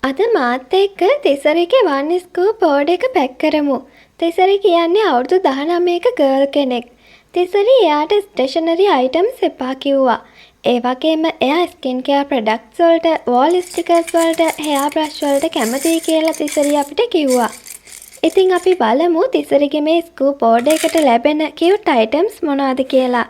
අද මාත් එක්ක තිසරගේ වන් ස්කූප් බෝඩ් එක පැක් කරමු. තිසරි කියන්නේ අවුරුදු 19ක ගර්ල් කෙනෙක්. තිසරි එයාට ස්ටේෂනරි අයිටම්ස් එපා කිව්වා. ඒ වගේම එයා ස්කින් කෙයාර් ප්‍රොඩක්ට්ස් වලට, වෝල් ස්ටිකර්ස් වලට, හෙයාර් බ්‍රෂ් වලට කැමතියි කියලා තිසරි අපිට කිව්වා. ඉතින් අපි බලමු තිසරිගේ මේ ස්කූප් බෝඩ් එකට ලැබෙන කියුට් අයිටම්ස් මොනවද කියලා.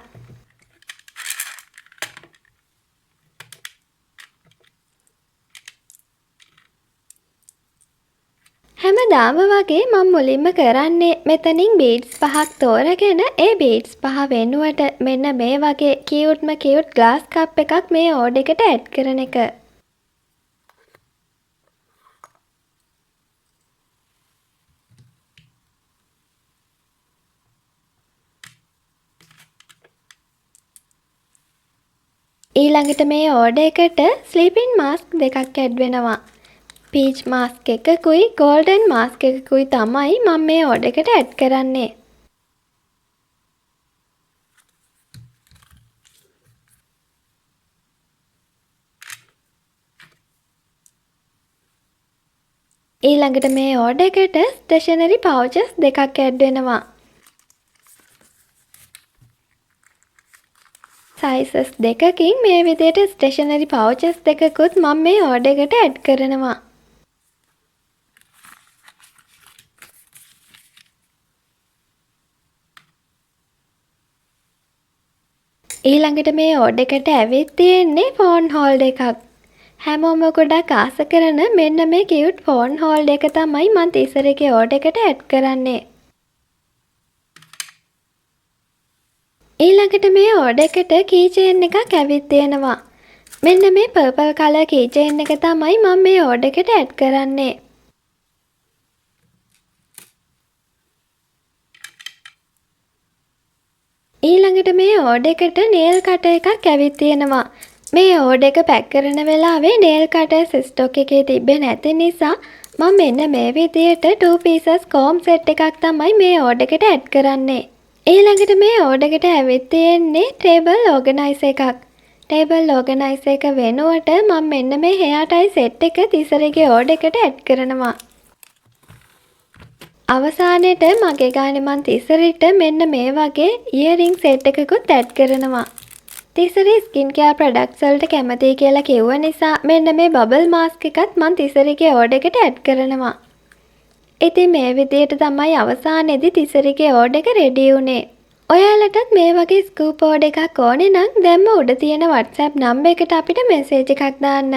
හැමදාම වගේ මම මුලින්ම කරන්නේ මෙතනින් බීඩ්ස් 5ක් තෝරගෙන ඒ බීඩ්ස් 5 වෙනුවට මෙන්න මේ වගේ කියුට් ග්ලාස් කප් එකක් මේ ඕඩ් එකට ඇඩ් කරන එක. ඊළඟට මේ ඕඩ් එකට ස්ලීපින් මාස්ක් දෙකක් ඇඩ් වෙනවා. පීච් මාස්ක් එකකුයි ගෝල්ඩන් මාස්ක් එකකුයි තමයි මම මේ ඕඩ් එකට ඇඩ් කරන්නේ. ඊළඟට මේ ඕඩ් එකට ස්ටේෂනරි පවුචස් දෙකක් ඇඩ් වෙනවා. සයිසස් දෙකකින් මේ විදිහට ස්ටේෂනරි පවුචස් දෙකකුත් මම මේ ඕඩ් එකට ඇඩ් කරනවා. ඊළඟට මේ ඕඩ් එකට ඇවිත් තියෙන්නේ ෆෝන් හෝල්ඩර් එකක්. හැමෝම ගොඩක් ආස කරන මෙන්න මේ කියුට් ෆෝන් හෝල්ඩර් එක තමයි මම තිසරගේ ඕඩ් එකට ඇඩ් කරන්නේ. ඊළඟට මේ ඕඩ් එකට කී චේන් එකක් ඇවිත් තියෙනවා. මෙන්න මේ පර්පල් කලර් කී චේන් එක තමයි මම මේ ඕඩ් එකට ඇඩ් කරන්නේ. ඊළඟට මේ ඕඩ් එකට නේල් කටර් එකක් ඇවිත් තියෙනවා. මේ ඕඩ් එක පැක් කරන වෙලාවේ නේල් කටර්ස් ස්ටොක් එකේ තිබ්බේ නැති නිසා මම මෙන්න මේ විදිහට 2 pieces comb set එකක් තමයි මේ ඕඩ් එකට ඇඩ් කරන්නේ. ඊළඟට මේ ඕඩ් එකට ඇවිත් තියෙන්නේ ටේබල් ඕගනයිසර් එකක්. ටේබල් ඕගනයිසර් එක වෙනුවට මම මෙන්න මේ හෙයාර් ටයි සෙට් එක තිසරගේ ඕඩ් එකට ඇඩ් කරනවා. අවසානයේට මගේ ගානේ මං තිසරිට මෙන්න මේ වගේ ඉයරින් සෙට් එකකුත් ඇඩ් කරනවා. තිසරි ස්කින් කෙයාර් ප්‍රොඩක්ට්ස් වලට කැමතියි කියලා කිව්ව නිසා මෙන්න මේ බබල් මාස්ක් එකත් මං තිසරිගේ ඕඩ් එකට ඇඩ් කරනවා. ඉතින් මේ විදිහට තමයි අවසානයේදී තිසරිගේ ඕඩ් එක රෙඩි වුණේ. ඔයාලටත් මේ වගේ ස්කූප් ඕඩ් එකක් ඕනේ නම් දැම්ම උඩ තියෙන WhatsApp නම්බර් එකට අපිට මෙසේජ් එකක් දාන්න.